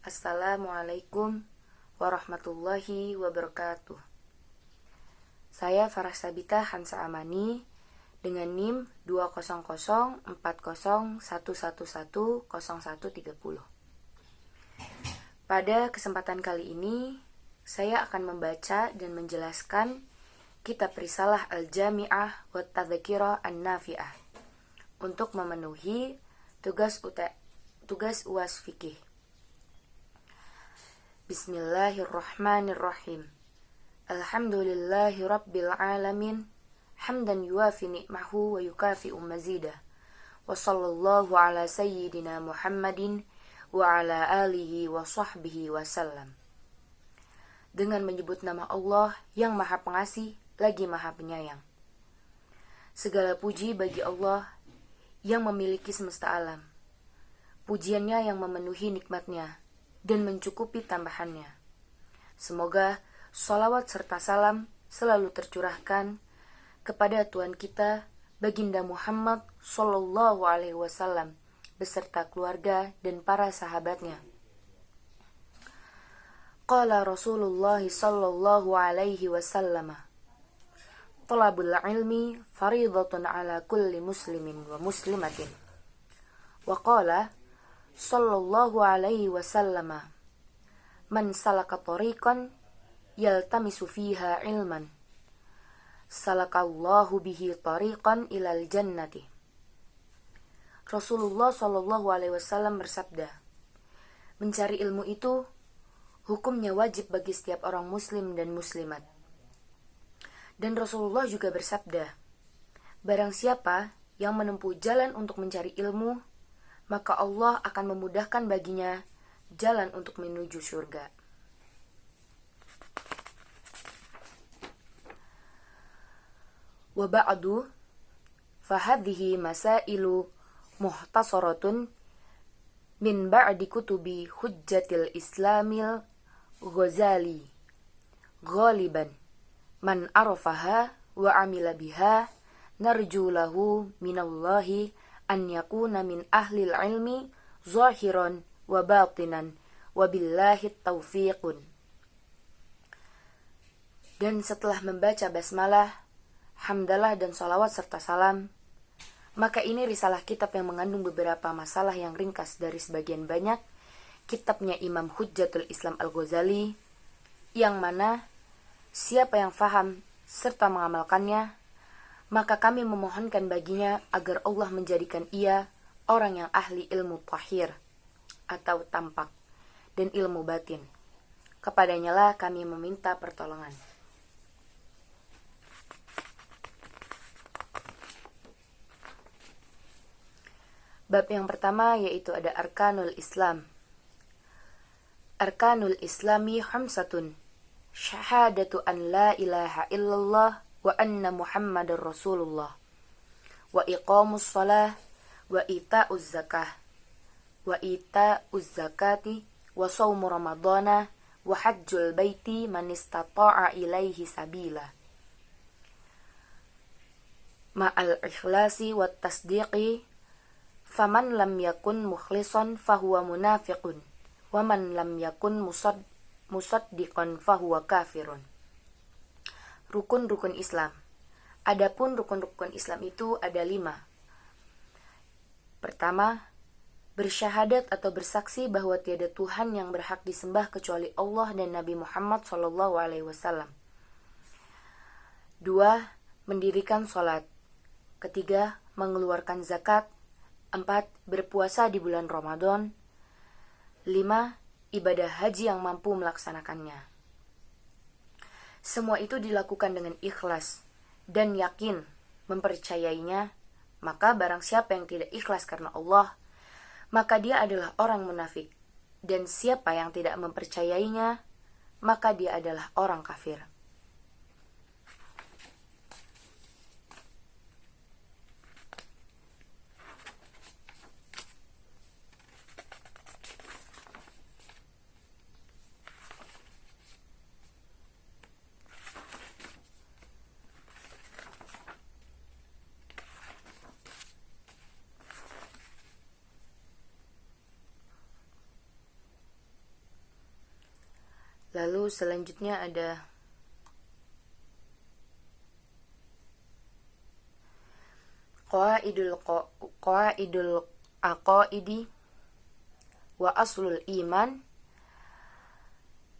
Assalamualaikum warahmatullahi wabarakatuh. Saya Farah Sabita Hansa Amani dengan NIM 2004011110130. Pada kesempatan kali ini, saya akan membaca dan menjelaskan kitab Risalah Al-Jami'ah wa Tadhkirah An-Nafi'ah untuk memenuhi tugas UAS fikih. Bismillahirrahmanirrahim. Alhamdulillahi rabbil alamin. Hamdan yuafi ni'mahu wa yukafi'u mazidah. Wa sallallahu ala sayyidina Muhammadin wa ala alihi wa sahbihi wa sallam. Dengan menyebut nama Allah yang Maha Pengasih lagi Maha Penyayang. Segala puji bagi Allah yang memiliki semesta alam. Pujiannya yang memenuhi nikmatnya dan mencukupi tambahannya. Semoga sholawat serta salam selalu tercurahkan kepada Tuhan kita, Baginda Muhammad Sallallahu Alaihi Wasallam beserta keluarga dan para sahabatnya. Qala Rasulullah Sallallahu Alaihi Wasallam, Talabul ilmi faridatun ala kulli muslimin wa muslimatin. Wa qala Sallallahu alaihi wasallam, man salaka tariqan yaltamisu fiha ilman, salakallahu bihi tariqan ilal jannati. Rasulullah Sallallahu alaihi wasallam bersabda, mencari ilmu itu hukumnya wajib bagi setiap orang muslim dan muslimat. Dan Rasulullah juga bersabda, barang siapa yang menempuh jalan untuk mencari ilmu, maka Allah akan memudahkan baginya jalan untuk menuju surga. Wa ba'du, fahadhihi masailu muhtasaratun min ba'di kutubi hujjatil islamil Ghazali. Ghaliban man arafaha wa amila biha narju lahu minallahi an yakuna min ahlil ilmi zahiran wa batinan wa billahi taufiqun. Dan setelah membaca basmalah, hamdalah dan salawat serta salam, maka ini risalah kitab yang mengandung beberapa masalah yang ringkas dari sebagian banyak kitabnya Imam Hujjatul Islam Al-Ghazali, yang mana siapa yang faham serta mengamalkannya, maka kami memohonkan baginya agar Allah menjadikan ia orang yang ahli ilmu tahir atau tampak dan ilmu batin. Kepadanya lah kami meminta pertolongan. Bab yang pertama yaitu ada Arkanul Islam. Arkanul Islami khamsatun. Syahadatu an la ilaha illallah wa anna Muhammadar Rasulullah, wa iqamus shalah, wa ita'uz zakah, wa ita'uz zakati, wa shaumu ramadana, wa hajjul baiti man istata'a ilaihi sabila. Ma'al ikhlasi wa tasdiqi, faman lam yakun mukhlisan fahuwa munafiqun, wa man lam yakun musaddiqan fahuwa kafirun. Rukun-rukun Islam. Adapun rukun-rukun Islam itu ada 5. Pertama, bersyahadat atau bersaksi bahwa tiada Tuhan yang berhak disembah kecuali Allah dan Nabi Muhammad SAW. 2. Mendirikan sholat. 3. Mengeluarkan zakat. 4. Berpuasa di bulan Ramadan. 5. Ibadah haji yang mampu melaksanakannya. Semua itu dilakukan dengan ikhlas dan yakin mempercayainya, maka barang siapa yang tidak ikhlas karena Allah, maka dia adalah orang munafik, dan siapa yang tidak mempercayainya, maka dia adalah orang kafir. Lalu selanjutnya ada qawaidul aqaidi wa aslul iman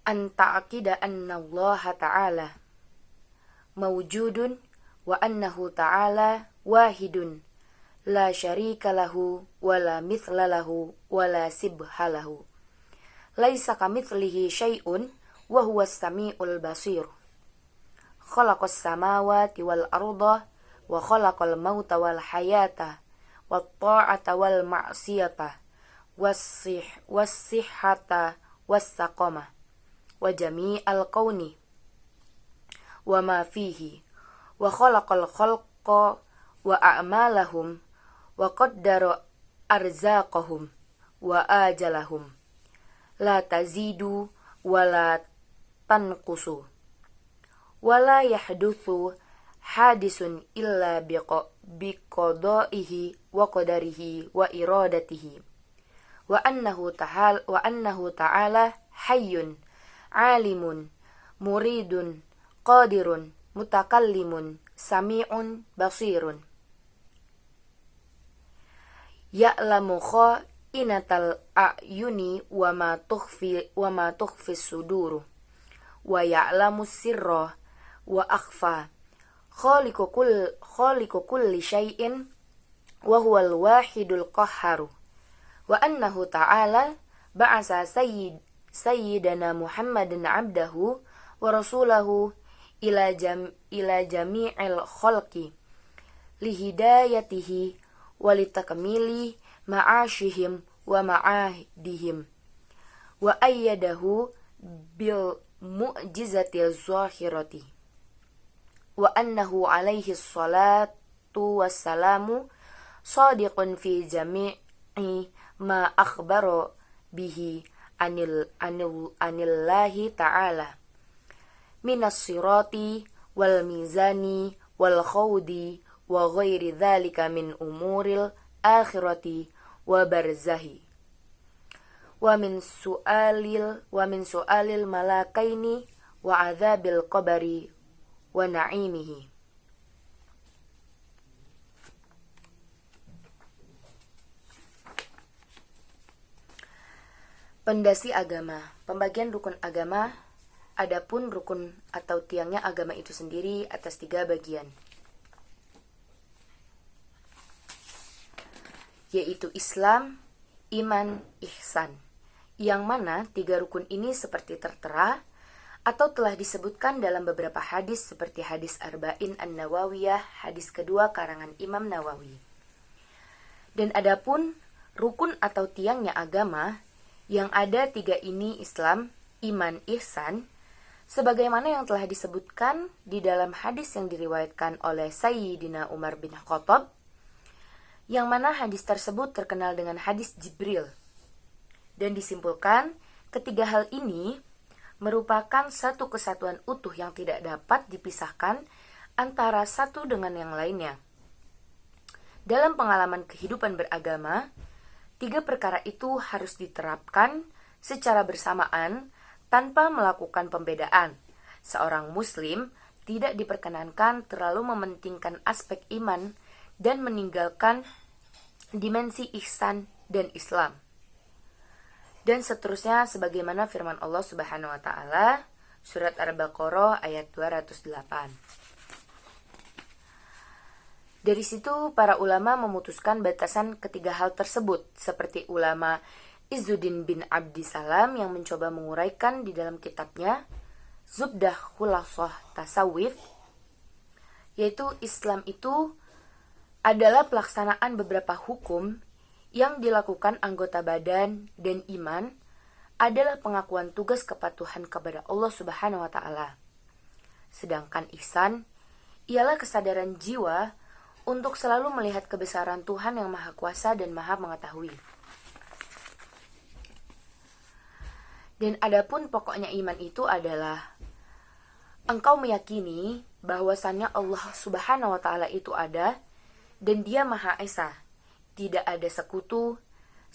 an ta'qida anna Allah ta'ala mawjudun wa annahu ta'ala wahidun la syarika lahu wa la mithla lahu wa la sibha lahu laisa kamitslihi syai'un wa huwas samiul basir khalaqas samawati wal arda wa khalaqal mauta wal hayata wat ta'ata wal ma'siyata was-sihhata was-saqama wa jami'al kauni wa ma fihi wa khalaqal khalqa wa a'malahum wa qaddara arzaqahum wa ajalahum la tazidu wa la tanqusu wa la yahduthu hadisun illa biqada'ihi wa qadarihi wa iradatihi wa annahu ta'ala hayyun alimun muridun qadirun mutakallimun sami'un basirun ya'lamu kha'inatal a'yuni wa ma tukhfi suduru wa ya'lamu sirra wa akhfa khaliqu kulli syai'in wa huwal wahidul qahharu wa annahu ta'ala ba'asa sayyidana Muhammadan abdahu wa rasulahu ila jami'il khalqi lihidayatihi wa litakmili ma'ashihim wa ma'ahdihim wa ayyadahu bil mu'jizatil zahirati wa annahu alaihi salatu wassalamu sadiqun fi jami'i ma akhbaro bihi anillahi ta'ala minas sirati wal mizani wal khawdi wa ghairi dhalika min umuril akhirati wa barzahi wa min su'alil malakaini wa adzabil qabri wa na'imihi. Pondasi agama. Pembagian rukun agama. Adapun rukun atau tiangnya agama itu sendiri atas 3 bagian, yaitu Islam, iman, ihsan. Yang mana 3 rukun ini seperti tertera atau telah disebutkan dalam beberapa hadis seperti hadis Arba'in An-Nawawiyah, hadis kedua karangan Imam Nawawi. Dan adapun rukun atau tiangnya agama yang ada 3 ini Islam, iman, ihsan, sebagaimana yang telah disebutkan di dalam hadis yang diriwayatkan oleh Sayyidina Umar bin Khattab, yang mana hadis tersebut terkenal dengan hadis Jibril. Dan disimpulkan, ketiga hal ini merupakan satu kesatuan utuh yang tidak dapat dipisahkan antara satu dengan yang lainnya. Dalam pengalaman kehidupan beragama, 3 perkara itu harus diterapkan secara bersamaan tanpa melakukan pembedaan. Seorang muslim tidak diperkenankan terlalu mementingkan aspek iman dan meninggalkan dimensi ihsan dan Islam. Dan seterusnya sebagaimana firman Allah Subhanahu wa taala surat Al-Baqarah ayat 208. Dari situ para ulama memutuskan batasan ketiga hal tersebut, seperti ulama Izzuddin bin Abdissalam yang mencoba menguraikan di dalam kitabnya Zubdah Khulasah Tasawif, yaitu Islam itu adalah pelaksanaan beberapa hukum yang dilakukan anggota badan, dan iman adalah pengakuan tugas kepatuhan kepada Allah Subhanahu wa taala. Sedangkan ihsan ialah kesadaran jiwa untuk selalu melihat kebesaran Tuhan yang Maha Kuasa dan Maha Mengetahui. Dan adapun pokoknya iman itu adalah engkau meyakini bahwasannya Allah Subhanahu wa taala itu ada dan Dia Maha Esa. Tidak ada sekutu,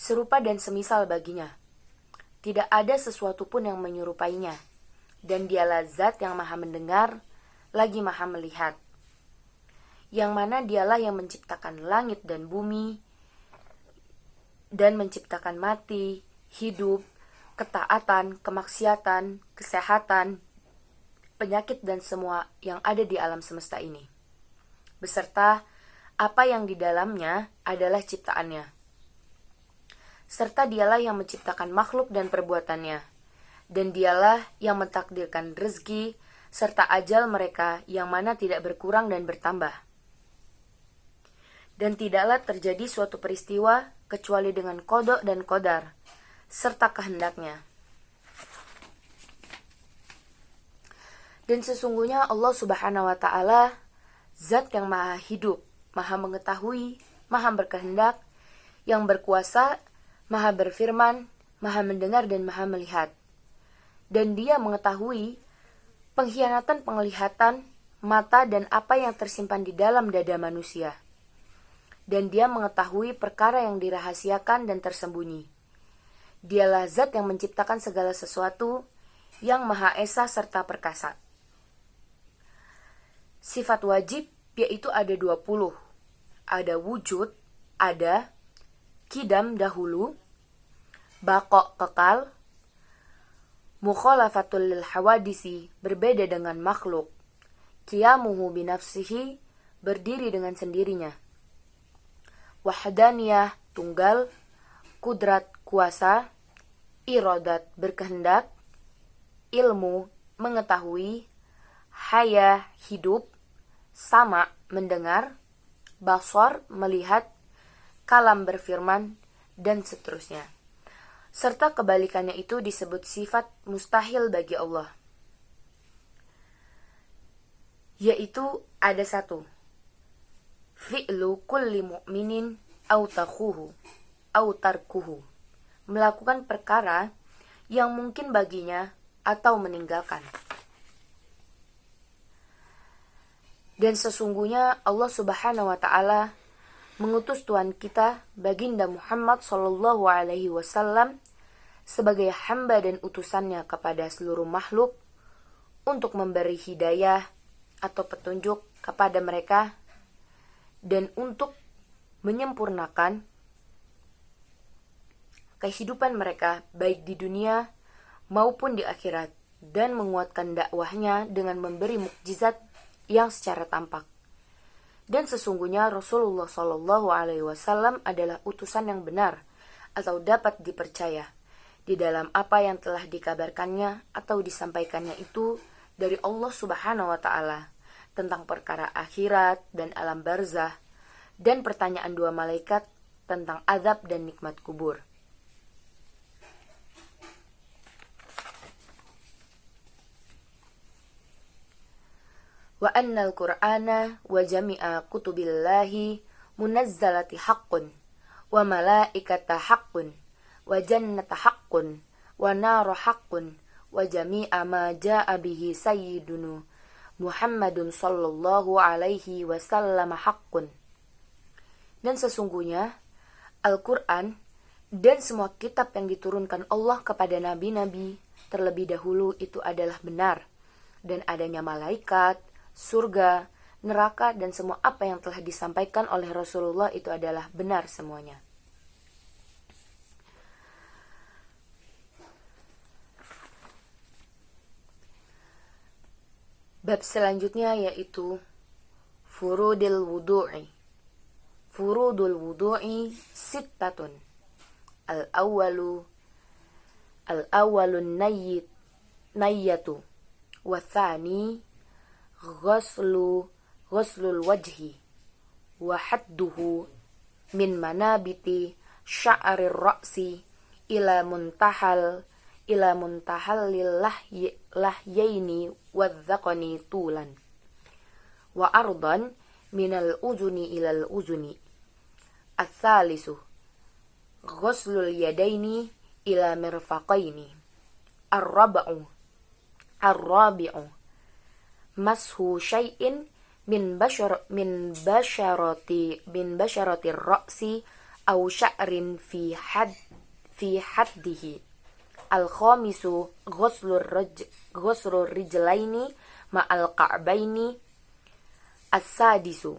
serupa dan semisal baginya. Tidak ada sesuatu pun yang menyerupainya. Dan dialah zat yang maha mendengar, lagi maha melihat. Yang mana dialah yang menciptakan langit dan bumi, dan menciptakan mati, hidup, ketaatan, kemaksiatan, kesehatan, penyakit dan semua yang ada di alam semesta ini. Beserta apa yang di dalamnya adalah ciptaannya. Serta dialah yang menciptakan makhluk dan perbuatannya. Dan dialah yang mentakdirkan rezeki serta ajal mereka yang mana tidak berkurang dan bertambah. Dan tidaklah terjadi suatu peristiwa kecuali dengan qada dan qadar serta kehendaknya. Dan sesungguhnya Allah Subhanahu wa Ta'ala zat yang maha hidup, maha mengetahui, maha berkehendak, yang berkuasa, maha berfirman, maha mendengar dan maha melihat. Dan dia mengetahui pengkhianatan penglihatan, mata dan apa yang tersimpan di dalam dada manusia. Dan dia mengetahui perkara yang dirahasiakan dan tersembunyi. Dialah zat yang menciptakan segala sesuatu, yang Maha Esa serta perkasa. Sifat wajib yaitu ada 20. Ada wujud, ada kidam dahulu, baqo kekal, mukhalafatul lil hawadisi berbeda dengan makhluk, qiyamuhu binafsihi berdiri dengan sendirinya, wahdaniyah tunggal, kudrat kuasa, iradat berkehendak, ilmu mengetahui, haya hidup, sama mendengar, basar melihat, kalam berfirman, dan seterusnya. Serta kebalikannya itu disebut sifat mustahil bagi Allah. Yaitu ada satu, fi'lu kulli mu'minin au tarkuhu, melakukan perkara yang mungkin baginya atau meninggalkan. Dan sesungguhnya Allah Subhanahu wa Ta'ala mengutus Tuhan kita baginda Muhammad sallallahu alaihi wasallam sebagai hamba dan utusannya kepada seluruh makhluk untuk memberi hidayah atau petunjuk kepada mereka dan untuk menyempurnakan kehidupan mereka baik di dunia maupun di akhirat dan menguatkan dakwahnya dengan memberi mukjizat yang secara tampak. Dan sesungguhnya Rasulullah Shallallahu Alaihi Wasallam adalah utusan yang benar atau dapat dipercaya di dalam apa yang telah dikabarkannya atau disampaikannya itu dari Allah Subhanahu Wa Taala tentang perkara akhirat dan alam barzah dan pertanyaan dua malaikat tentang azab dan nikmat kubur. Wa annal Qur'ana wa jami'a kutubillahi munazzalati haqqun wa malaikata haqqun wa jannata haqqun wa naru haqqun wa jami'a ma ja'a bihi sayyiduna Muhammadun sallallahu alaihi wasallam haqqun. Dan sesungguhnya Al-Quran dan semua kitab yang diturunkan Allah kepada nabi-nabi terlebih dahulu itu adalah benar, dan adanya malaikat, surga, neraka, dan semua apa yang telah disampaikan oleh Rasulullah itu adalah benar semuanya. Bab selanjutnya yaitu furudul wudu'i. Furudul wudu'i sittatun. Al-awwalun nayyatu wa thani ghuslul wajhi wa hadduhu min manabiti sya'rir ra'si ila muntahal lahyaini wadh-dhaqani tulan wa ardan minal uzuni ilal uzuni. Ats-tsalisu ghuslul yadaini ila mirfaqaini. Ar-rabi'u mashu syai'in min basharati ra'si aw sya'rin fi haddihi Al-khamisu ghuslur rijlaini ma'al ka'baini. As-sadisu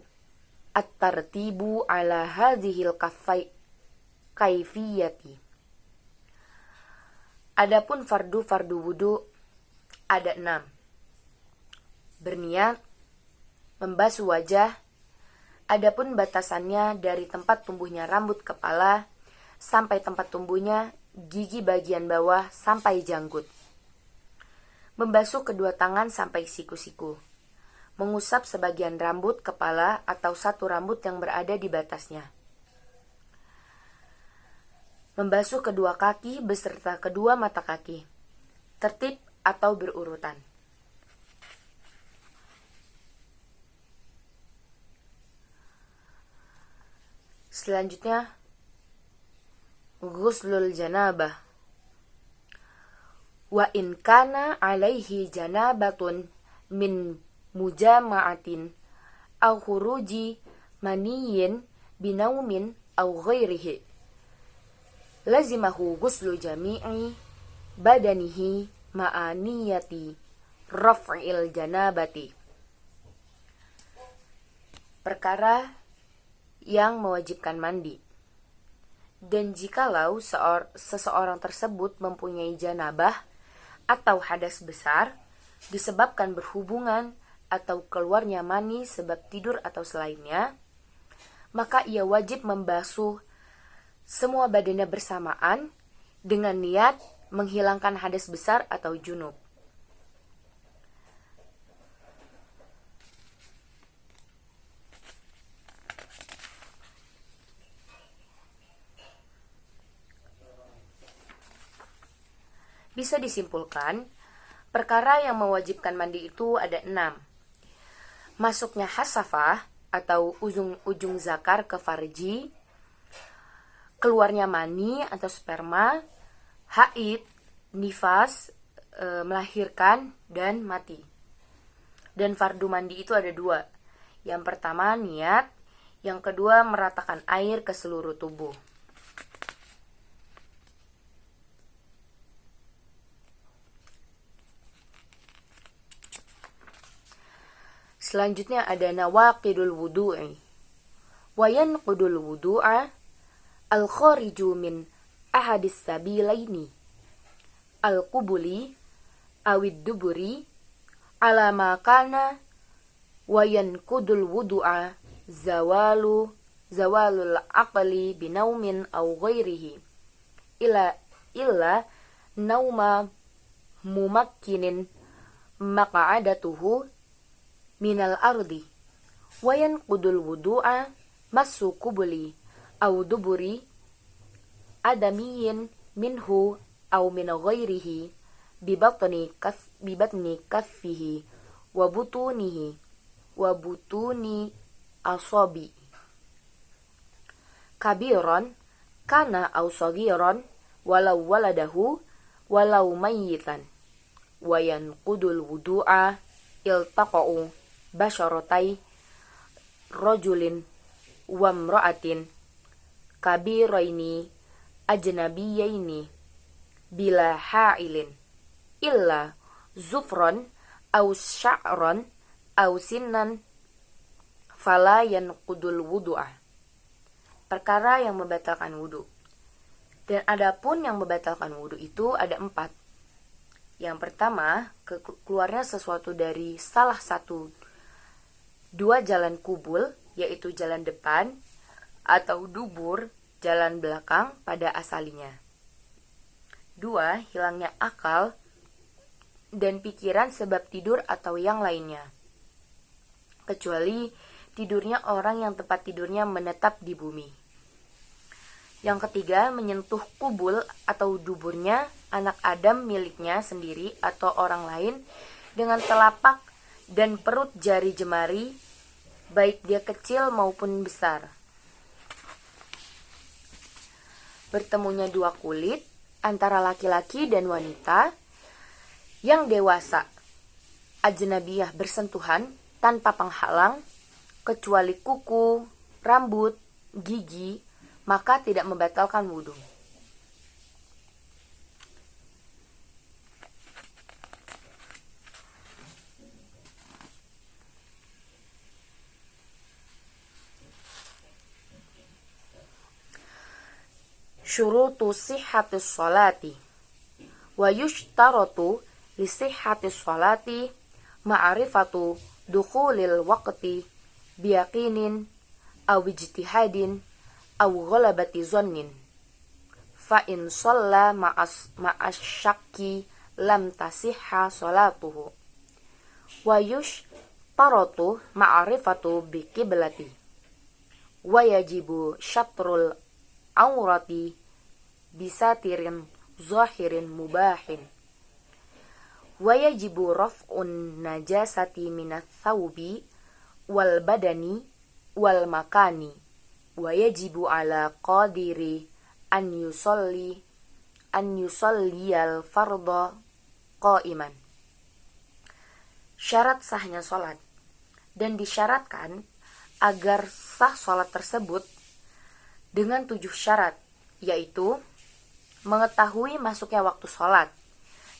at-tartibu ala hadhil kaifiyati. Adapun fardu wudu ada 6. Berniat, membasuh wajah. Adapun batasannya dari tempat tumbuhnya rambut kepala sampai tempat tumbuhnya gigi bagian bawah sampai janggut. Membasuh kedua tangan sampai siku-siku. Mengusap sebagian rambut kepala atau satu rambut yang berada di batasnya. Membasuh kedua kaki beserta kedua mata kaki. Tertib atau berurutan. Selanjutnya, ghuslul janabah. Wa in kana alaihi janabatun min mujama'atin aw khuruji maniyin binaumin aw ghairihi lazimahu ghuslu jami'i badanihi ma'aniyati raf'il janabati. Perkara yang mewajibkan mandi. Dan jikalau seseorang tersebut mempunyai janabah atau hadas besar disebabkan berhubungan atau keluarnya mani sebab tidur atau selainnya, maka ia wajib membasuh semua badannya bersamaan dengan niat menghilangkan hadas besar atau junub. Bisa disimpulkan, perkara yang mewajibkan mandi itu ada 6. Masuknya hasafah atau ujung zakar ke farji, keluarnya mani atau sperma, haid, nifas, melahirkan, dan mati. Dan fardu mandi itu ada 2. Yang pertama niat, yang kedua meratakan air ke seluruh tubuh. Selanjutnya ada nawaqidul wudu'i. Wa yanqudul wudu'a al-khariju min ahadis sabilaini al-qubuli awid duburi ala ma kana wa yanqudul wudu'a zawalul aqli binaumin aw ghairihi illa nauma mumakkinin maq'adatuhu minal ardi wa yanqudul wudu'a massu qubuli aw duburi adamiyin minhu aw min ghairihi bibatni kaffihi wa butuni asabi kabiran kana aw saghiran walau waladahu walau mayyitan wa yanqudul wudu'a iltaqa'u basyaratai rajulin wa imra'atin kabiraini ajnabiyaini bila ha'ilin illa zufran aw sya'ran aw sinnan fala yanqudul wudu'ah. Perkara yang membatalkan wudu. Dan adapun yang membatalkan wudu itu ada 4. Yang pertama, keluarnya sesuatu dari salah satu 2 jalan kubul, yaitu jalan depan atau dubur, jalan belakang pada asalinya. 2. Hilangnya akal dan pikiran sebab tidur atau yang lainnya, kecuali tidurnya orang yang tempat tidurnya menetap di bumi. Yang ketiga, menyentuh kubul atau duburnya anak Adam miliknya sendiri atau orang lain dengan telapak dan perut jari jemari, baik dia kecil maupun besar. Bertemunya 2 kulit antara laki-laki dan wanita yang dewasa, ajnabiyah, bersentuhan tanpa penghalang kecuali kuku, rambut, gigi, maka tidak membatalkan wudu. syurutu sihhatis sholati wa yushtaratu li sihhatis sholati ma'rifatu dukhulil waqti biyaqinin aw ijtihadin aw ghalabati zannin fa in shalla ma'as syakki lam tasihha sholatuhu wa yushtaratu ma'rifatu biqiblati wa yajibu syatrul aurati bisatirin zahirin mubahin wa yajibu raf'un najasati minats thawbi wal badani wal makani wa yajibu ala qadiri an yusalli al fardha qa'iman. Syarat sahnya sholat, dan disyaratkan agar sah sholat tersebut dengan 7 syarat, yaitu mengetahui masuknya waktu sholat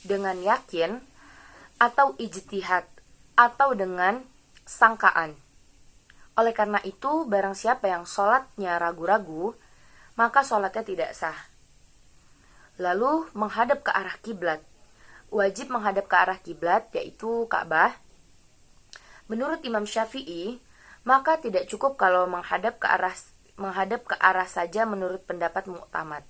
dengan yakin atau ijtihad atau dengan sangkaan. Oleh karena itu, barang siapa yang sholatnya ragu-ragu, maka sholatnya tidak sah. Lalu menghadap ke arah kiblat. Wajib menghadap ke arah kiblat, yaitu Ka'bah. Menurut Imam Syafi'i, maka tidak cukup kalau menghadap ke arah saja menurut pendapat mu'tamad.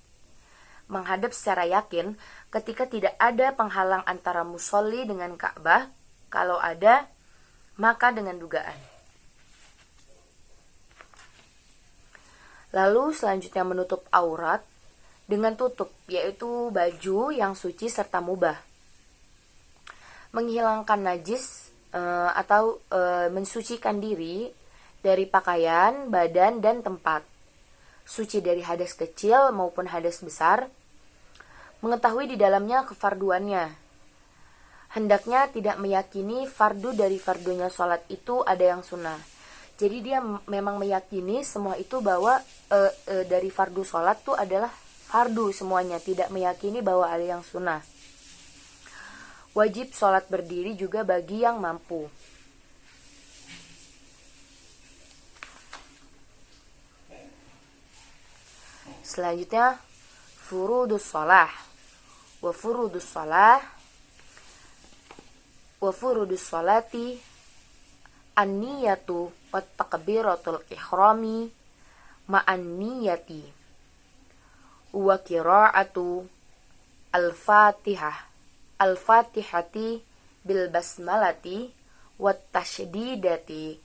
Menghadap secara yakin ketika tidak ada penghalang antara musolli dengan Ka'bah. Kalau ada, maka dengan dugaan. Lalu selanjutnya menutup aurat dengan tutup, yaitu baju yang suci serta mubah. Menghilangkan najis atau mensucikan diri dari pakaian, badan, dan tempat. Suci dari hadas kecil maupun hadas besar. Mengetahui di dalamnya kefarduannya. Hendaknya tidak meyakini fardu dari fardunya sholat itu ada yang sunnah. Jadi dia memang meyakini semua itu bahwa dari fardu sholat itu adalah fardu semuanya. Tidak meyakini bahwa ada yang sunnah. Wajib sholat berdiri juga bagi yang mampu. Selanjutnya, furudus sholah. Wa furudus sholati an-niyatu wa takbiratul ihrami ma'an niyati wa qira'atu al-fatihati bil basmalati wat tasydidati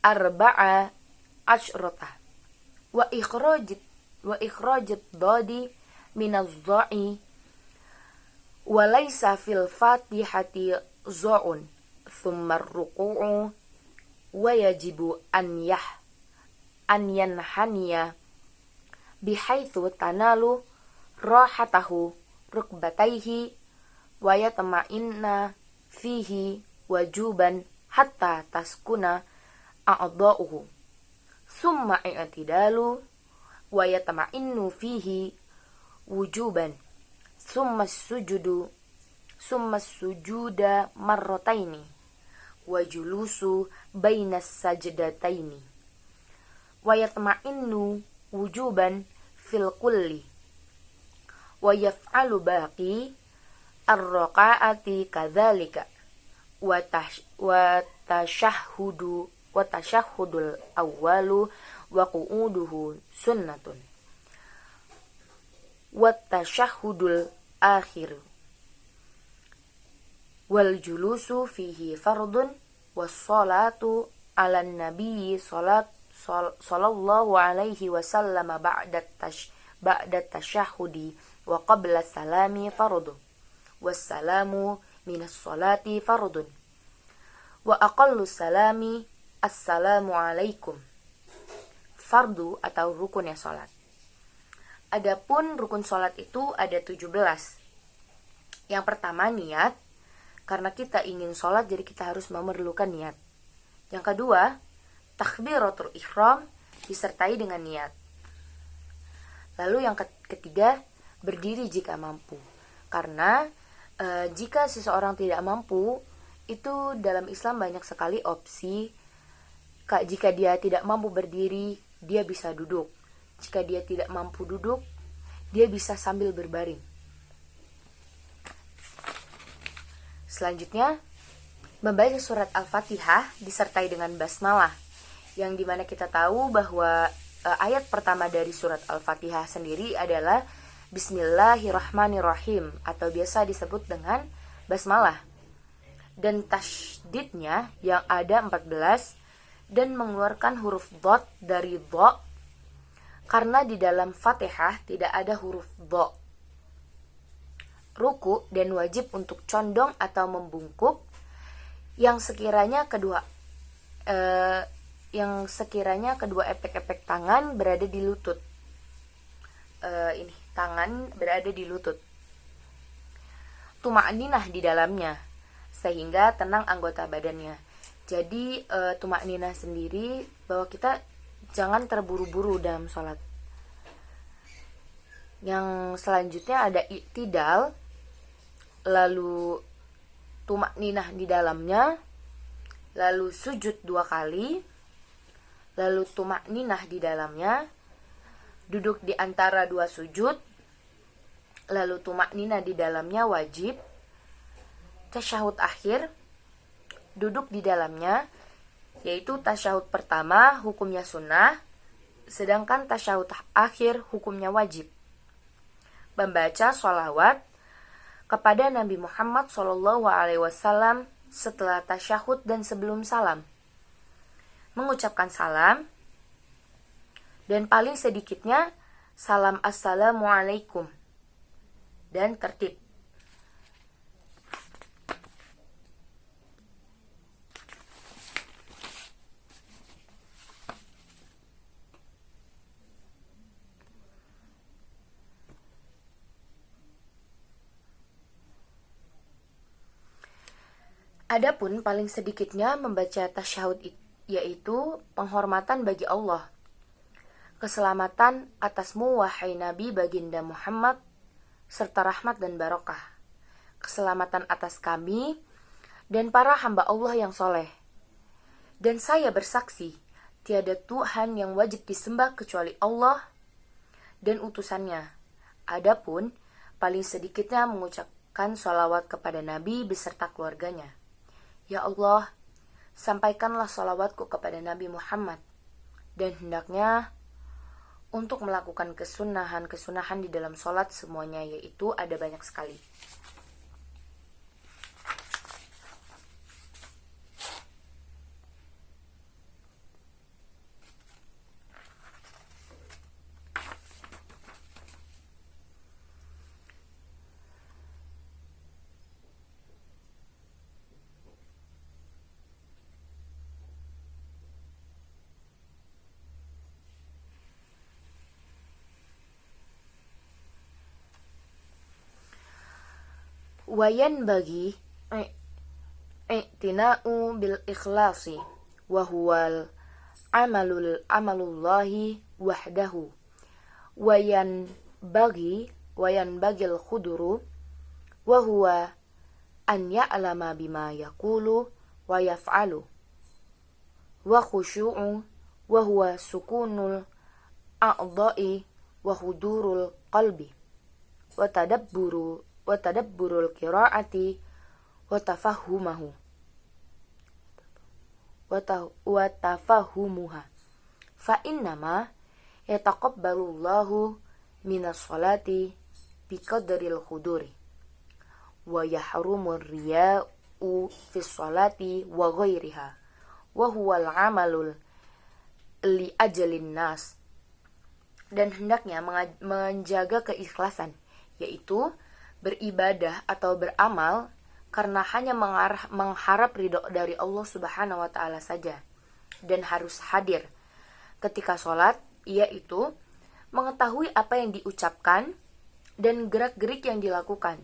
arba'a asyrata wa ikhrajat dadi minaz dha'i wa laysa fil fatihati za'un thumma ar-ruku'u wa yajibu an yanhaniya bihaitsu tanalu rahatahu rukbataihi wa yatma'inna fihi wajuban hatta taskuna a'dha'uhu summa i'tidalu wa yatma'innu fihi wujuban summa sujuda marrataini wa julusu bainas sajdataini wa yatma'innu wujuban fil kulli wa yaf'alu baqi ar-raqa'ati kadzalika wa tashahhudul awwalu wa qu'uduhu sunnatun wa tashahhudul akhiru wal julusu fihi fardun was salatu ala nabi sallallahu alaihi wasallam ba'da tashahhudi wa qabla salami fardun wassalamu minas salati fardun wa aqallu salami assalamu alaikum fardu atau rukunnya salat. Adapun rukun salat itu ada 17. Yang pertama niat, karena kita ingin salat jadi kita harus memerlukan niat. Yang kedua, takbiratul ihram disertai dengan niat. Lalu yang ketiga, berdiri jika mampu. Karena jika seseorang tidak mampu, itu dalam Islam banyak sekali opsi. Jika dia tidak mampu berdiri, dia bisa duduk. Jika dia tidak mampu duduk, dia bisa sambil berbaring. Selanjutnya, membaca surat Al-Fatihah disertai dengan basmalah, yang dimana kita tahu bahwa ayat pertama dari surat Al-Fatihah sendiri adalah Bismillahirrahmanirrahim atau biasa disebut dengan basmalah. Dan tasydidnya yang ada 14 dan mengeluarkan huruf dhad dari dha, karena di dalam Fatihah tidak ada huruf dha. Ruku dan wajib untuk condong atau membungkuk yang sekiranya kedua epek-epek tangan berada di lutut. Tangan berada di lutut. Tuma'ninah di dalamnya sehingga tenang anggota badannya. Jadi tuma'ninah sendiri bahwa kita jangan terburu-buru dalam sholat. Yang selanjutnya ada i'tidal, lalu tuma'ninah di dalamnya, lalu sujud 2 kali, lalu tuma'ninah di dalamnya, duduk di antara 2 sujud, lalu tuma'ninah di dalamnya wajib, tasyahud akhir, duduk di dalamnya, yaitu tasyahud pertama hukumnya sunnah, sedangkan tasyahud akhir hukumnya wajib. Membaca sholawat kepada Nabi Muhammad SAW setelah tasyahud dan sebelum salam. Mengucapkan salam, dan paling sedikitnya salam assalamualaikum, dan tertib. Adapun paling sedikitnya membaca tasyahud yaitu penghormatan bagi Allah, keselamatan atasmu wahai Nabi baginda Muhammad, serta rahmat dan barokah, keselamatan atas kami dan para hamba Allah yang soleh. Dan saya bersaksi, tiada Tuhan yang wajib disembah kecuali Allah dan utusannya. Adapun paling sedikitnya mengucapkan sholawat kepada Nabi beserta keluarganya. Ya Allah, sampaikanlah sholawatku kepada Nabi Muhammad, dan hendaknya untuk melakukan kesunahan di dalam sholat semuanya, yaitu ada banyak sekali. Wayan bagi i'tina'u bil ikhlasi wa huwal amalullahi wahdahu wayan bagil khuduru wa huwa an ya'lama bima yaqulu wa yaf'alu wa khusyu'u wa huwa sukunul a'dha'i wa hudurul qalbi wa tadabburul qiraati wa tafahumuha fa innama yataqabbalullahu minas sholati biqadril khuduri wa yahrumur riya'u fis sholati wa ghairiha wa huwal amalul li ajalin nas. Dan hendaknya menjaga keikhlasan, yaitu beribadah atau beramal karena hanya mengharap ridho dari Allah Subhanahu wa Ta'ala saja, dan harus hadir ketika sholat, yaitu mengetahui apa yang diucapkan dan gerak-gerik yang dilakukan,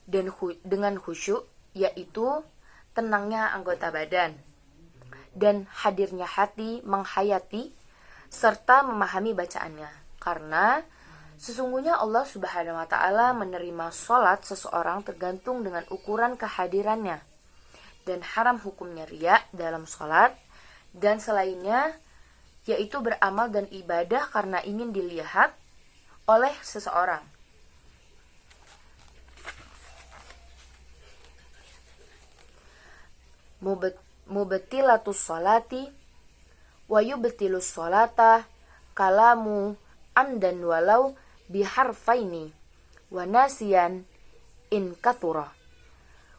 dan dengan khusyuk, yaitu tenangnya anggota badan dan hadirnya hati menghayati serta memahami bacaannya, karena sesungguhnya Allah Subhanahu wa Ta'ala menerima sholat seseorang tergantung dengan ukuran kehadirannya, dan haram hukumnya riya dalam sholat dan selainnya yaitu beramal dan ibadah karena ingin dilihat oleh seseorang. Mubtilatus sholati wa yubtilus sholata kalamu amdan walau biharfaini wa nasiyan in kathura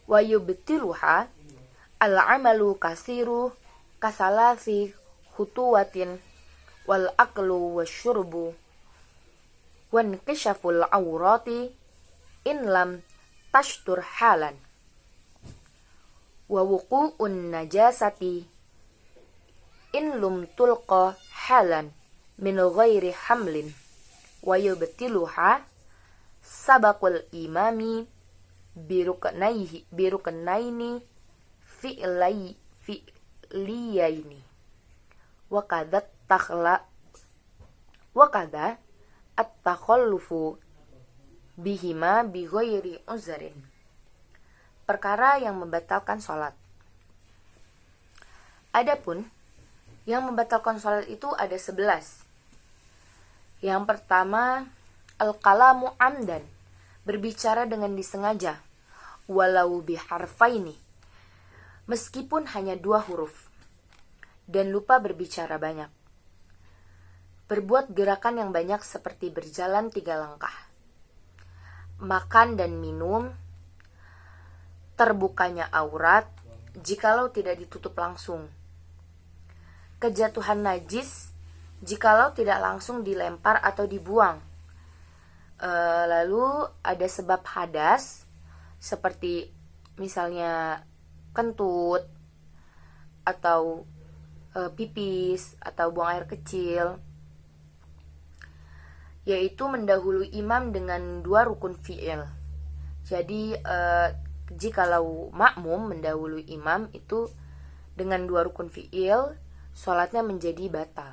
wa yubtiluha al-amalu kasiru kasalasi khutuwatin wal aklu wasyurbu wan kishaful awrati in lam tashtur halan wa wuqu'un najasati in lum tulqa halan min ghairi hamlin wa yubtiluha sabaqul imami biruknaini fi'liyaini wa kadha at-takhallufu bihima bi ghairi uzrin. Perkara yang membatalkan sholat. Adapun yang membatalkan sholat itu ada 11. Yang pertama, al-kalamu amdan, berbicara dengan disengaja, walau biharfaini, meskipun hanya 2 huruf, dan lupa berbicara banyak. Berbuat gerakan yang banyak seperti berjalan 3 langkah, makan dan minum, terbukanya aurat jikalau tidak ditutup langsung, kejatuhan najis jikalau tidak langsung dilempar atau dibuang. Lalu ada sebab hadas seperti misalnya kentut atau pipis atau buang air kecil, yaitu mendahului imam dengan 2 rukun fi'il. Jadi jikalau makmum mendahului imam itu dengan 2 rukun fi'il, sholatnya menjadi batal.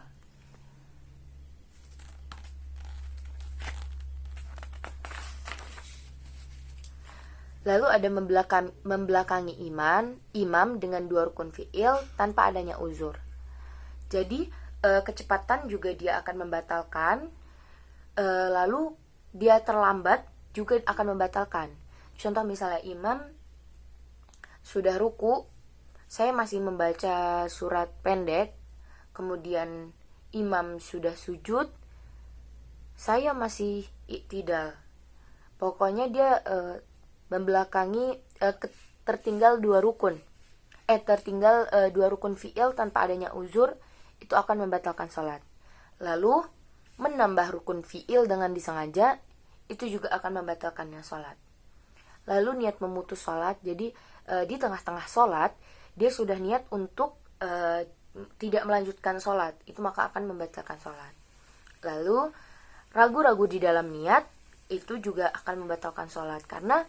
Lalu ada membelakangi imam dengan 2 rukun fi'il tanpa adanya uzur. Jadi kecepatan juga dia akan membatalkan, lalu dia terlambat juga akan membatalkan. Contoh misalnya imam sudah ruku, saya masih membaca surat pendek, kemudian imam sudah sujud, saya masih iktidal. Pokoknya dia membelakangi, tertinggal 2 rukun. Tertinggal 2 rukun fi'il tanpa adanya uzur, itu akan membatalkan sholat. Lalu menambah rukun fi'il dengan disengaja, itu juga akan membatalkannya sholat. Lalu niat memutus sholat, jadi di tengah-tengah sholat dia sudah niat untuk tidak melanjutkan sholat, itu maka akan membatalkan sholat. Lalu ragu-ragu di dalam niat, itu juga akan membatalkan sholat karena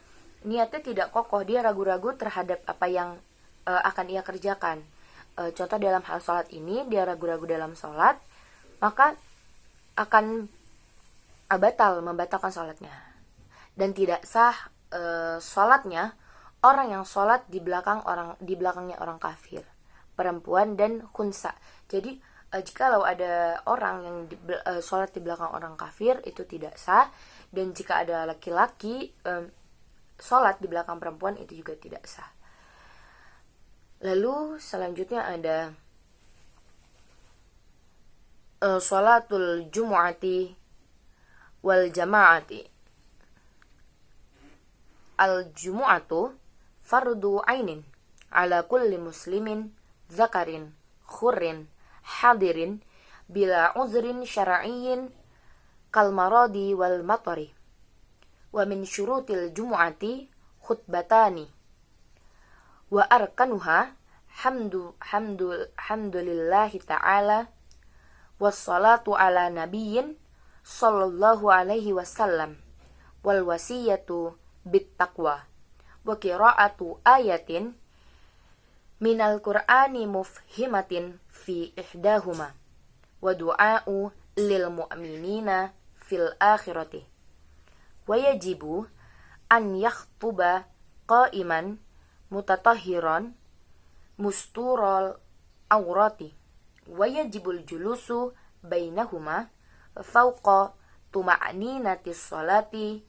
niatnya tidak kokoh, dia ragu-ragu terhadap apa yang akan ia kerjakan. Contoh dalam hal sholat ini, dia ragu-ragu dalam sholat, maka akan membatalkan sholatnya, dan tidak sah sholatnya orang yang sholat di belakangnya orang kafir, perempuan dan khunsa. Jadi jikalau ada orang yang sholat di belakang orang kafir, itu tidak sah. Dan jika ada laki-laki sholat di belakang perempuan, itu juga tidak sah. Lalu selanjutnya ada sholatul jumu'ati wal jama'ati. Al-jumu'atu fardu ainin ala kulli muslimin zakarin khurrin hadirin bila uzrin syar'iyyin kal maradi wal matari. Wa min syurutil jumu'ati khutbatani wa arkanuha hamdulillahi ta'ala wassalatu ala nabiyyin sallallahu alaihi wasallam wal wasiyatu bit taqwa wa qira'atu ayatin minal qur'ani mufhimatin fi ihdahuma wa du'a'u lil mu'minina fil akhirati wa yajibu an yakhtuba qa'iman mutatahhiran mustural awrati wa yajibul julusu bainahuma fauqa tuma'ninatis sholati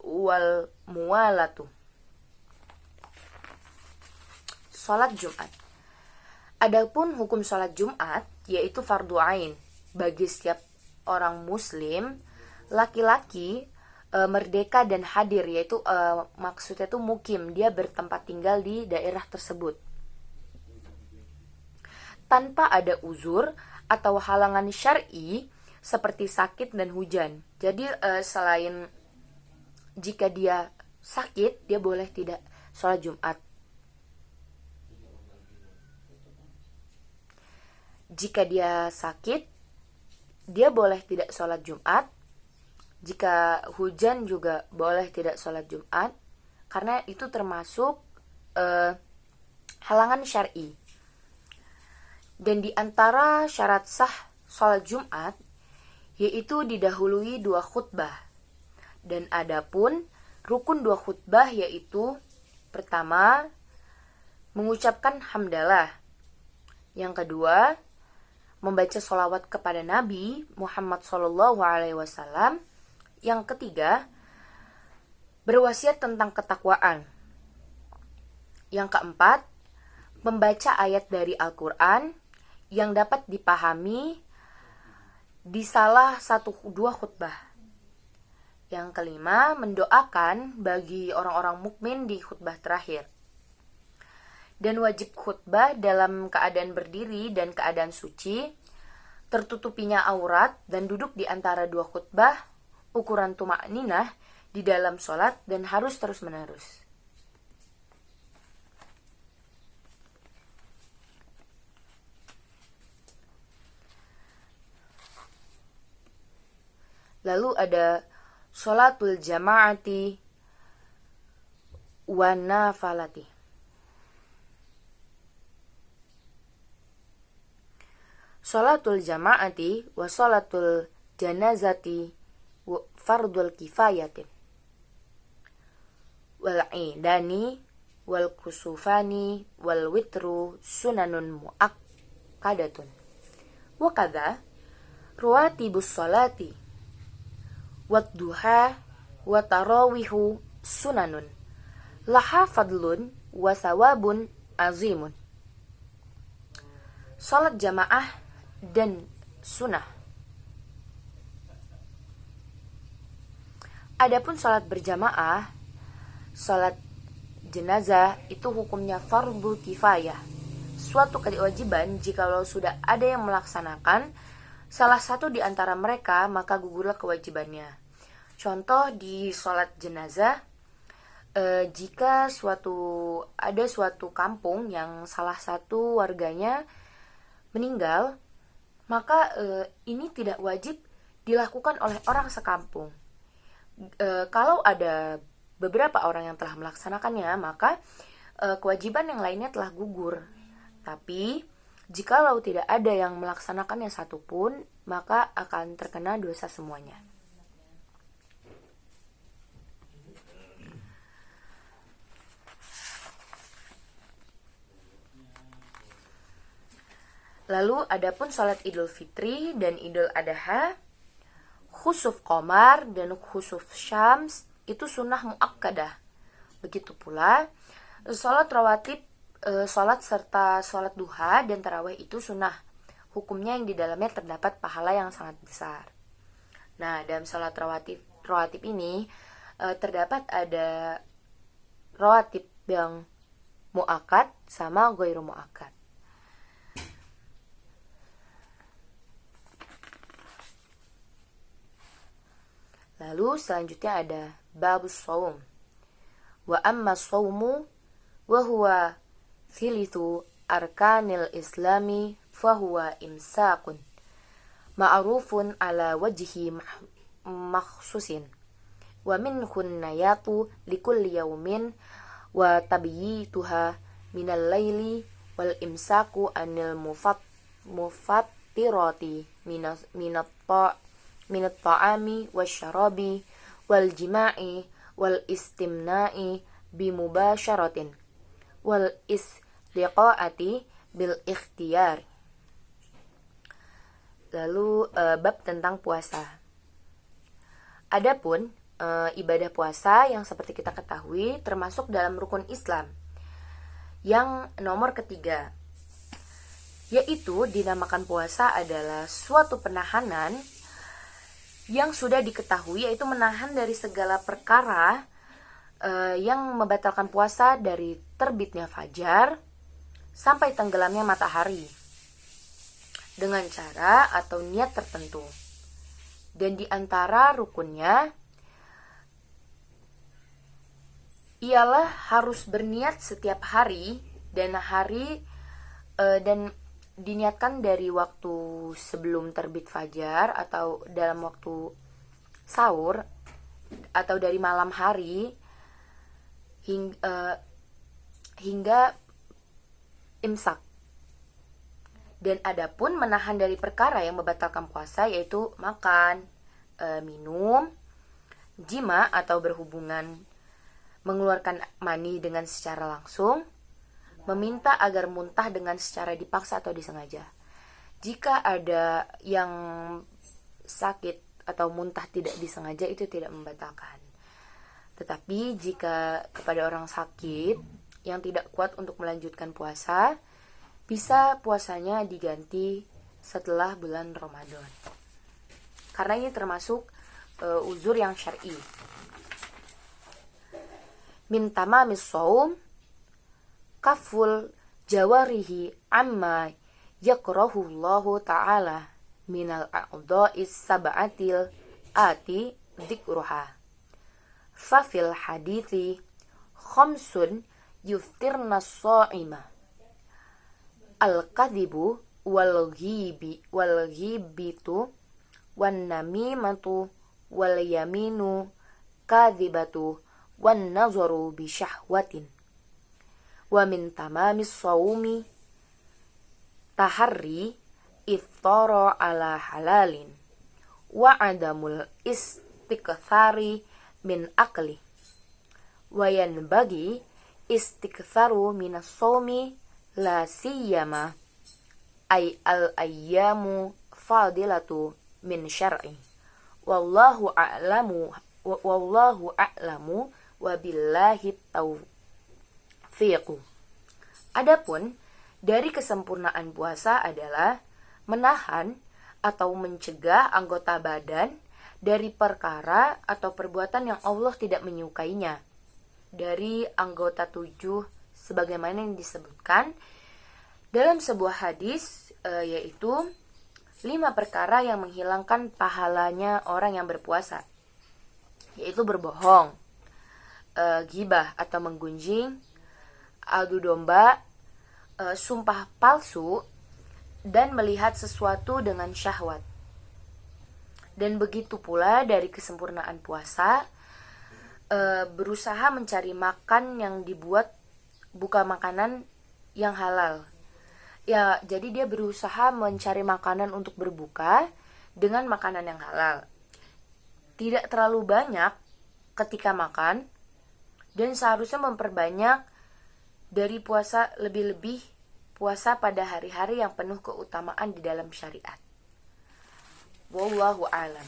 wal muwalatu. Salat Jumat. Adapun hukum salat Jumat yaitu fardu ain bagi setiap orang muslim laki-laki merdeka dan hadir, yaitu maksudnya itu mukim, dia bertempat tinggal di daerah tersebut tanpa ada uzur atau halangan syar'i seperti sakit dan hujan. Jadi selain jika dia sakit, dia boleh tidak sholat Jumat. Jika dia sakit, dia boleh tidak sholat Jumat. Jika hujan juga boleh tidak sholat Jumat, karena itu termasuk halangan syar'i. Dan di antara syarat sah sholat Jumat yaitu didahului 2 khutbah. Dan adapun rukun 2 khutbah yaitu pertama mengucapkan hamdalah, yang kedua membaca sholawat kepada Nabi Muhammad SAW, yang ketiga berwasiat tentang ketakwaan, yang keempat membaca ayat dari Al-Quran yang dapat dipahami di salah 1-2 khutbah, yang kelima mendoakan bagi orang-orang mukmin di khutbah terakhir. Dan wajib khutbah dalam keadaan berdiri dan keadaan suci, tertutupinya aurat, dan duduk di antara 2 khutbah, ukuran tuma'ninah di dalam sholat, dan harus terus-menerus. Lalu ada sholatul jama'ati wa nafalati. Sholatul jama'ati wa sholatul janazati fardul kifayatin wal idani wal kusufani wal witru sunanun muakkadatun wa kadza rawatibus sholati wad duha wa tarawihu sunanun laha fadlun wa sawabun azimun. Salat jamaah dan sunnah. Adapun salat berjamaah, salat jenazah itu hukumnya fardu kifayah, suatu kewajiban jikalau sudah ada yang melaksanakan salah satu di antara mereka, maka gugurlah kewajibannya. Contoh di salat jenazah, jika ada suatu kampung yang salah satu warganya meninggal, maka ini tidak wajib dilakukan oleh orang sekampung. Kalau ada beberapa orang yang telah melaksanakannya, maka kewajiban yang lainnya telah gugur. Tapi jikalau tidak ada yang melaksanakannya satupun, maka akan terkena dosa semuanya. Lalu adapun salat Idul Fitri dan Idul Adha, khusuf qamar dan khusuf syams itu sunnah muakkadah. Begitu pula salat rawatib, salat serta salat duha dan tarawih itu sunnah. Hukumnya yang di dalamnya terdapat pahala yang sangat besar. Nah, dalam salat rawatib ini terdapat ada rawatib yang muakkad sama ghairu muakkad. Lalu selanjutnya ada babus shaum. Wa amma shaumu wa huwa thilithu arkanil islami fa huwa imsakun ma'rufun ala wajhi makhsusin wa minhun nayatu likulli yawmin wa tabyituha minal laili wal imsaku anil mufattirati minat ta'ami wasyarabi wal jima'i wal istimna'i bimubasharatin wal isliqa'ati bil ikhtiyar. Lalu bab tentang puasa. Adapun ibadah puasa yang seperti kita ketahui termasuk dalam rukun Islam yang nomor ketiga, yaitu dinamakan puasa adalah suatu penahanan yang sudah diketahui, yaitu menahan dari segala perkara yang membatalkan puasa dari terbitnya fajar sampai tenggelamnya matahari dengan cara atau niat tertentu. Dan di antara rukunnya ialah harus berniat setiap hari dan diniatkan dari waktu sebelum terbit fajar atau dalam waktu sahur atau dari malam hari hingga imsak. Dan adapun menahan dari perkara yang membatalkan puasa yaitu makan, minum, jima atau berhubungan, mengeluarkan mani dengan secara langsung, meminta agar muntah dengan secara dipaksa atau disengaja. Jika ada yang sakit atau muntah tidak disengaja, itu tidak membatalkan. Tetapi jika kepada orang sakit yang tidak kuat untuk melanjutkan puasa, bisa puasanya diganti setelah bulan Ramadan. Karena ini termasuk uzur yang syar'i. Min tamamis shaum kaful jawarihi amma yakrahu Allahu ta'ala minal a'dha'is sab'atil ati dzikruha. Fafil hadithi khamsun yuftirna as-sha'ima al-kadhibu wal-ghibitu wan-namimatu wal-yaminu kadhibatu wan-nazaru bisyahwatin. Wa min tamamis shaumi taharri iftara ala halalin wa adamul istikthari min akli wa yanbaghi istiktharu minas shaumi la siyama ay al-ayyamu fadilatu min syar'i. Wallahu a'lamu wa billahi taufiq. Adapun dari kesempurnaan puasa adalah menahan atau mencegah anggota badan dari perkara atau perbuatan yang Allah tidak menyukainya. Dari anggota 7 sebagaimana yang disebutkan dalam sebuah hadis, yaitu 5 perkara yang menghilangkan pahalanya orang yang berpuasa, yaitu berbohong, ghibah atau menggunjing, adu domba, sumpah palsu, dan melihat sesuatu dengan syahwat. Dan begitu pula dari kesempurnaan puasa, berusaha mencari makan yang dibuat bukan makanan yang halal. Ya, jadi dia berusaha mencari makanan untuk berbuka dengan makanan yang halal. Tidak terlalu banyak ketika makan, dan seharusnya memperbanyak dari puasa, lebih-lebih puasa pada hari-hari yang penuh keutamaan di dalam syariat. Wallahu a'lam.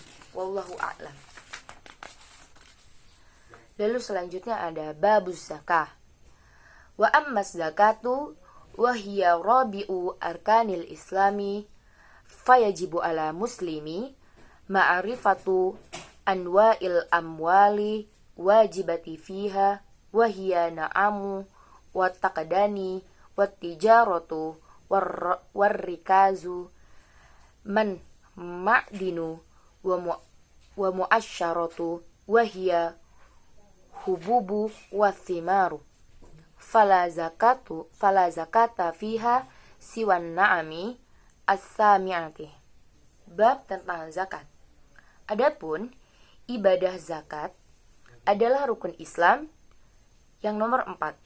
Lalu selanjutnya ada babus zakah. Wa ammas zakatu wa hiya rabi'u arkanil islami fayajibu ala muslimi ma'rifatu anwa'il amwali wajibati fiha wa hiya na'amu wa taqdani wa tijaratu warrikazu man ma'dinu wa mu'asyaratu wa hiya hububu wa thimaru fala zakata fiha siwan na'ami as-sami'ati. Bab tentang zakat. Adapun ibadah zakat adalah rukun Islam yang nomor 4.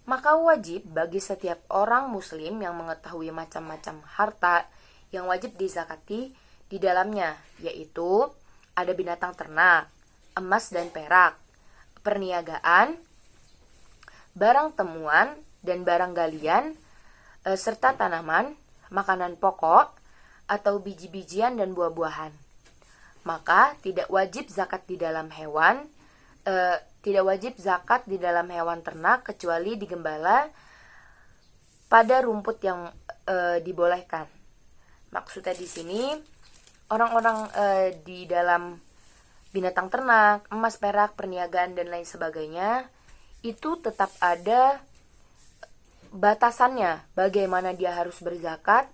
Maka wajib bagi setiap orang muslim yang mengetahui macam-macam harta yang wajib dizakati di dalamnya, yaitu ada binatang ternak, emas dan perak, perniagaan, barang temuan dan barang galian, serta tanaman, makanan pokok, atau biji-bijian dan buah-buahan. Maka tidak wajib zakat di dalam hewan, ternak kecuali digembala pada rumput yang dibolehkan. Maksudnya di sini orang-orang di dalam binatang ternak, emas, perak, perniagaan dan lain sebagainya itu tetap ada batasannya bagaimana dia harus berzakat.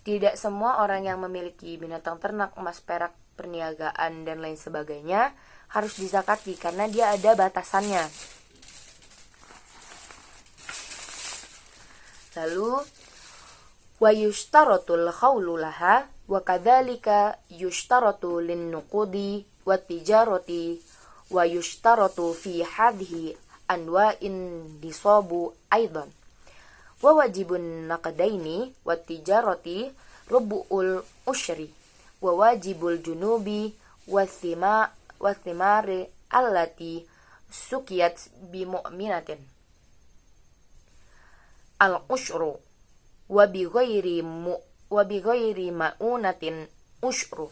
Tidak semua orang yang memiliki binatang ternak, emas, perak, perniagaan dan lain sebagainya harus dizakati karena dia ada batasannya. Lalu wa yushtarotul khawlu laha wa kadzalika yushtaratu lin-nuqudi wa tijarati wa yushtaratu fi hadhihi anwa'in disabu aidan wa wajibun naqdaini wa tijarati rubu'ul usyri wa wajibul junubi wa thimari allati sukiyat bi mu'minatin al usyru wa bi ghairi ma'unatin usyru,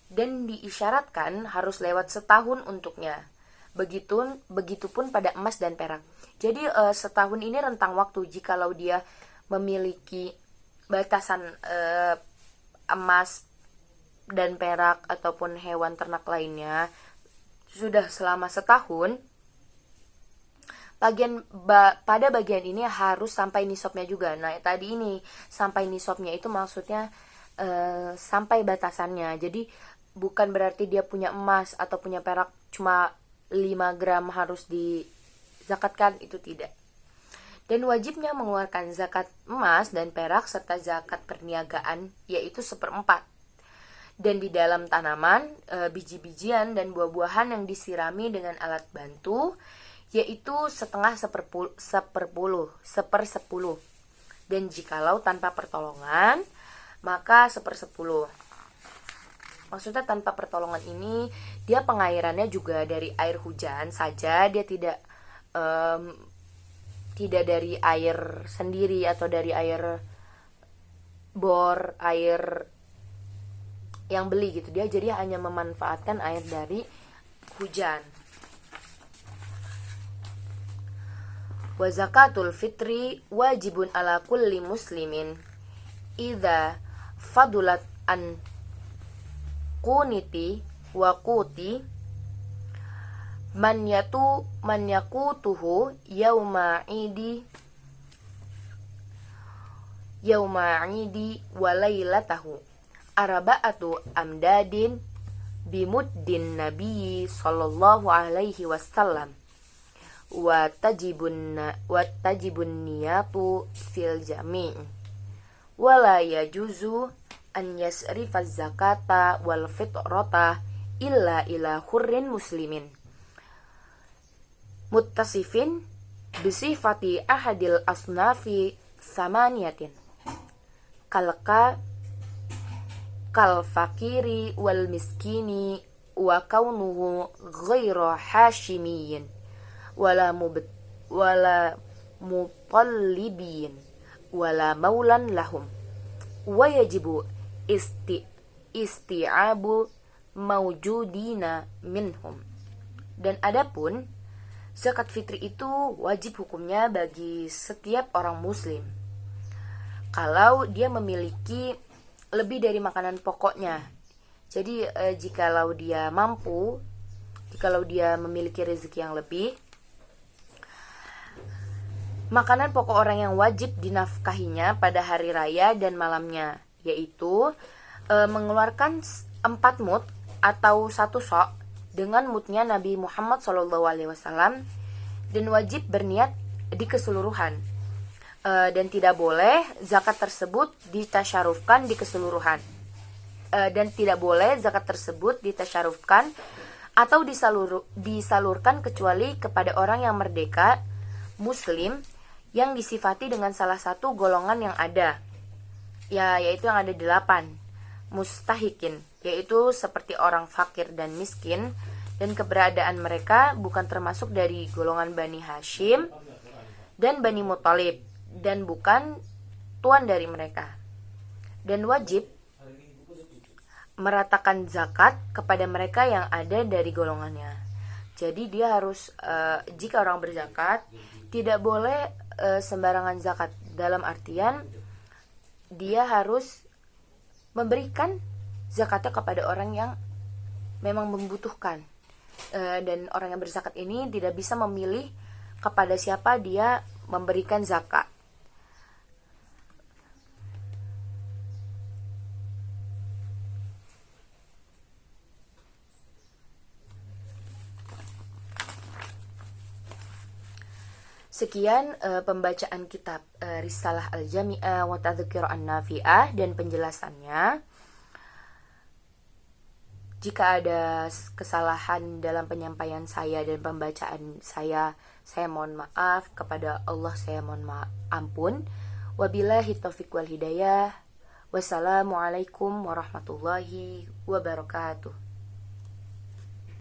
dan diisyaratkan harus lewat setahun untuknya. Begitupun pada emas dan perak. Jadi setahun ini rentang waktu. Jikalau dia memiliki batasan emas dan perak ataupun hewan ternak lainnya sudah selama setahun, pada bagian ini harus sampai nisabnya juga. Nah tadi ini sampai nisabnya itu maksudnya sampai batasannya. Jadi bukan berarti dia punya emas atau punya perak cuma 5 gram harus dizakatkan, itu tidak. Dan wajibnya mengeluarkan zakat emas dan perak serta zakat perniagaan yaitu 1/4. Dan di dalam tanaman, biji-bijian dan buah-buahan yang disirami dengan alat bantu yaitu 1/10. Dan jikalau tanpa pertolongan maka 1/10. Maksudnya tanpa pertolongan ini dia pengairannya juga dari air hujan saja, dia tidak dari air sendiri atau dari air bor, air yang beli gitu. Dia jadi hanya memanfaatkan air dari hujan. Wa zakatul fitri wajibun ala kulli muslimin idza fadulat an kuniti wa kuti man yakutuhu yauma idi wa lailatahu arba'atu amdadin bimuddin nabiyyi sallallahu alaihi wasallam wa tajibun niyatu fil jami' wala yajuzu an yasrifa zakata wal fitrata illa ila hurrin muslimin muttasifin bisifati ahadil asnafi samaniyatin kal fakiri wal miskini wa kaunuhu ghairu hashimiyin wala mutallibiyin wala maulan lahum wa yajibu isti'abu maujudina minhum. Dan adapun zakat fitri itu wajib hukumnya bagi setiap orang muslim kalau dia memiliki lebih dari makanan pokoknya. Jadi jikalau dia mampu, jikalau dia memiliki rezeki yang lebih, makanan pokok orang yang wajib dinafkahinya pada hari raya dan malamnya yaitu mengeluarkan 4 mud atau 1 sok dengan mudnya Nabi Muhammad SAW, dan wajib berniat di keseluruhan, dan tidak boleh zakat tersebut ditasyarufkan di keseluruhan, atau disalurkan kecuali kepada orang yang merdeka muslim yang disifati dengan salah satu golongan yang ada, yaitu yang ada 8 mustahikin, yaitu seperti orang fakir dan miskin, dan keberadaan mereka bukan termasuk dari golongan Bani Hashim dan Bani Muthalib, dan bukan tuan dari mereka. Dan wajib meratakan zakat kepada mereka yang ada dari golongannya. Jadi dia harus jika orang berzakat tidak boleh sembarangan zakat, dalam artian dia harus memberikan zakatnya kepada orang yang memang membutuhkan. Dan orang yang berzakat ini tidak bisa memilih kepada siapa dia memberikan zakat. Sekian pembacaan kitab Risalah Al-Jami'ah wa Tadhkir An-Nafi'ah dan penjelasannya. Jika ada kesalahan dalam penyampaian saya dan pembacaan saya mohon maaf. Kepada Allah saya mohon ampun. Wabillahi taufiq wal hidayah. Wassalamualaikum warahmatullahi wabarakatuh.